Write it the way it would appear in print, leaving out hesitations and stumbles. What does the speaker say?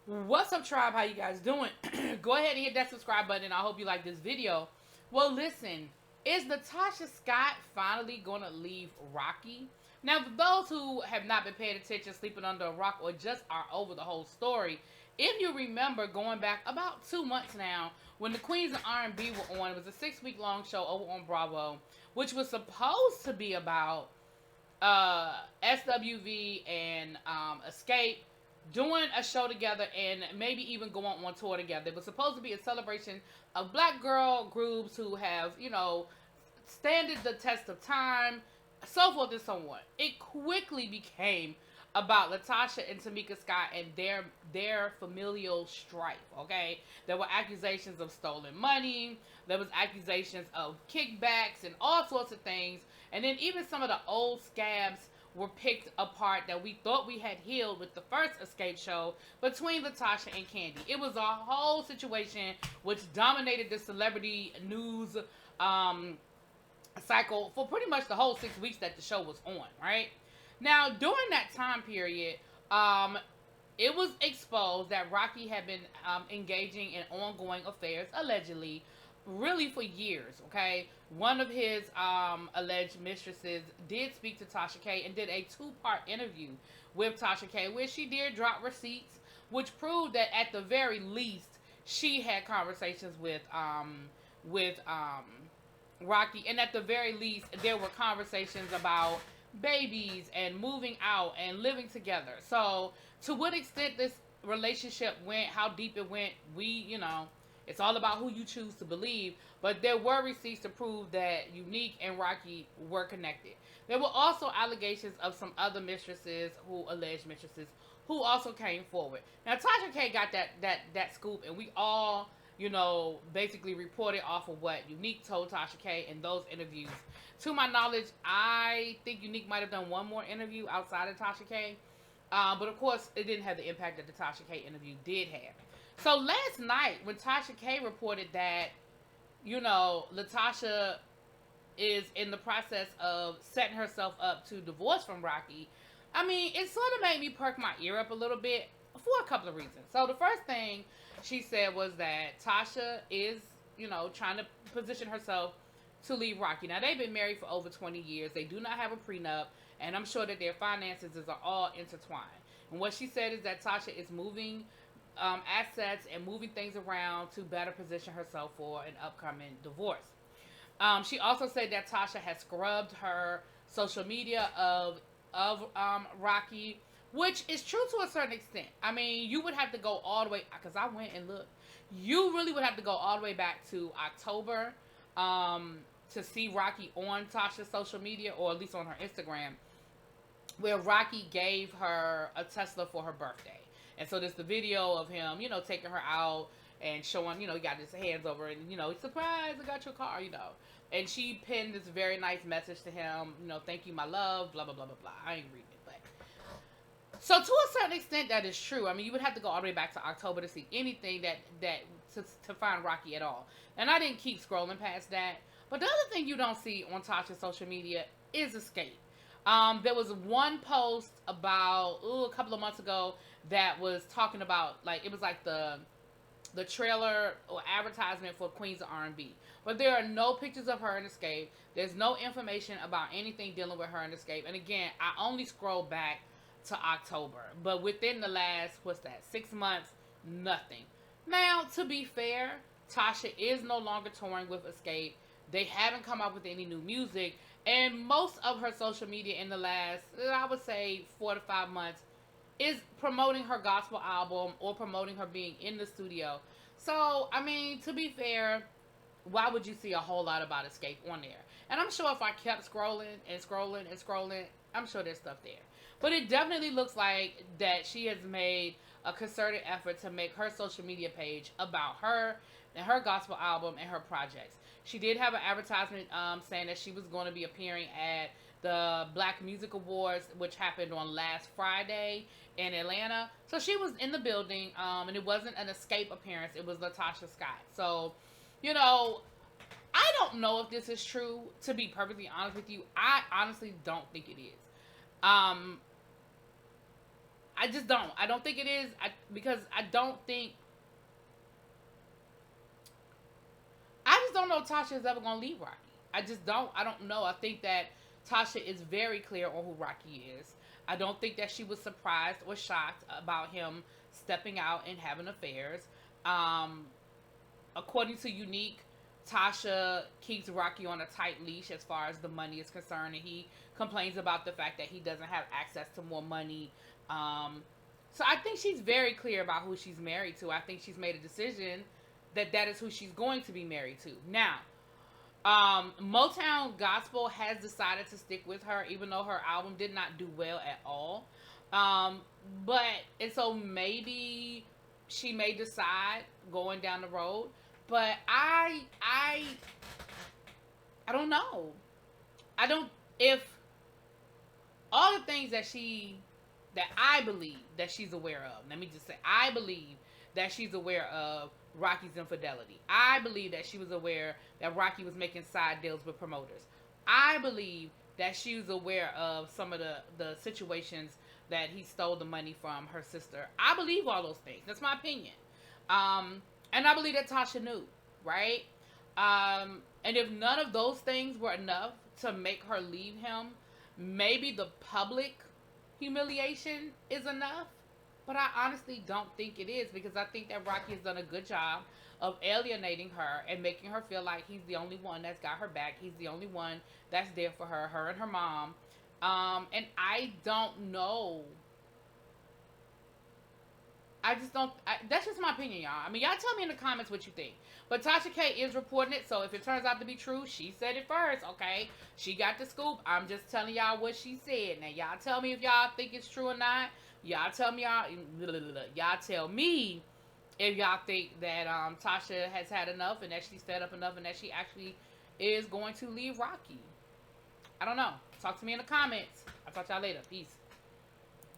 What's up, tribe? How you guys doing? Go ahead and hit that subscribe button. I hope you like this video. Well, listen, is Latocha Scott finally going to leave Rocky? Now, for those who have not been paying attention, sleeping under a rock, or just are over the whole story, if you remember going back about 2 months now, when the Queens of R&B were on, it was a 6-week long show over on Bravo, which was supposed to be about SWV and Escape doing a show together and maybe even going on tour together. It was supposed to be a celebration of black girl groups who have, standed the test of time, so forth and so on. It quickly became about Latocha and Tamika Scott and their familial strife. Okay, there were accusations of stolen money. There was accusations of kickbacks and all sorts of things. And then even some of the old scabs were picked apart that we thought we had healed with the first Escape show between Latocha and Candy. It was a whole situation which dominated the celebrity news cycle for pretty much the whole 6 weeks that the show was on, right? Now, during that time period, it was exposed that Rocky had been engaging in ongoing affairs, allegedly, really for years, okay? One of his alleged mistresses did speak to Tasha K and did a two-part interview with Tasha K where she did drop receipts, which proved that at the very least she had conversations with Rocky, and at the very least there were conversations about babies and moving out and living together. So to what extent this relationship went, how deep it went, it's all about who you choose to believe. But there were receipts to prove that Unique and Rocky were connected. There were also allegations of some other alleged mistresses, who also came forward. Now Tasha K got that scoop, and we all, basically reported off of what Unique told Tasha K in those interviews. To my knowledge, I think Unique might have done one more interview outside of Tasha K. But of course, it didn't have the impact that the Tasha K interview did have. So last night, when Tasha K reported that, Latasha is in the process of setting herself up to divorce from Rocky, I mean, it sort of made me perk my ear up a little bit for a couple of reasons. So the first thing she said was that Tasha is, trying to position herself to leave Rocky. Now, they've been married for over 20 years. They do not have a prenup, and I'm sure that their finances are all intertwined. And what she said is that Tasha is moving assets and moving things around to better position herself for an upcoming divorce. She also said that Tasha has scrubbed her social media of Rocky, which is true to a certain extent. I mean, you would have to go all the way, because I went and looked. You really would have to go all the way back to October to see Rocky on Tasha's social media, or at least on her Instagram, where Rocky gave her a Tesla for her birthday. And so there's the video of him, taking her out and showing, he got his hands over it, and, surprise, I got your car, And she pinned this very nice message to him, thank you, my love, blah, blah, blah, blah, blah. I ain't reading it, but. So to a certain extent, that is true. I mean, you would have to go all the way back to October to see anything to find Rocky at all. And I didn't keep scrolling past that. But the other thing you don't see on Tasha's social media is Escape. There was one post about a couple of months ago that was talking about, it was like the trailer or advertisement for Queens of R&B. But there are no pictures of her in Escape. There's no information about anything dealing with her in Escape. And again, I only scrolled back to October. But within the last, 6 months, nothing. Now, to be fair, Tasha is no longer touring with Escape. They haven't come out with any new music. And most of her social media in the last, I would say, 4 to 5 months is promoting her gospel album or promoting her being in the studio. So, I mean, to be fair, why would you see a whole lot about Escape on there? And I'm sure if I kept scrolling and scrolling and scrolling, I'm sure there's stuff there. But it definitely looks like that she has made a concerted effort to make her social media page about her and her gospel album and her projects. She did have an advertisement saying that she was going to be appearing at the Black Music Awards, which happened on last Friday in Atlanta. So she was in the building, and it wasn't an Escape appearance. It was Latocha Scott. So, I don't know if this is true, to be perfectly honest with you. I honestly don't think it is. I just don't. I don't think it is. Because I don't think. I just don't know Tasha is ever gonna leave Rocky. I just don't. I don't know. I think that Tasha is very clear on who Rocky is. I don't think that she was surprised or shocked about him stepping out and having affairs. Um, According to Unique, Tasha keeps Rocky on a tight leash as far as the money is concerned, and he complains about the fact that he doesn't have access to more money. Um, so I think she's very clear about who she's married to. I think she's made a decision that that is who she's going to be married to. Now, Motown Gospel has decided to stick with her, even though her album did not do well at all. Um, but and so maybe she may decide going down the road. But I don't know. I don't if all the things that I believe that she's aware of. Let me just say, I believe that she's aware of Rocky's infidelity. I believe that she was aware that Rocky was making side deals with promoters. I believe that she was aware of some of the situations that he stole the money from her sister. I believe all those things. That's my opinion. And I believe that Tasha knew, right? And if none of those things were enough to make her leave him, maybe the public humiliation is enough. But I honestly don't think it is, because I think that Rocky has done a good job of alienating her and making her feel like he's the only one that's got her back. He's the only one that's there for her and her mom. And I don't know. I just don't. That's just my opinion, y'all. I mean, y'all tell me in the comments what you think. But Tasha K is reporting it, so if it turns out to be true, she said it first, okay? She got the scoop. I'm just telling y'all what she said. Now, y'all tell me if y'all think it's true or not. Y'all tell me y'all tell me if y'all think that Tasha has had enough and that she's fed up enough and that she actually is going to leave Rocky. I don't know. Talk to me in the comments. I'll talk to y'all later. Peace.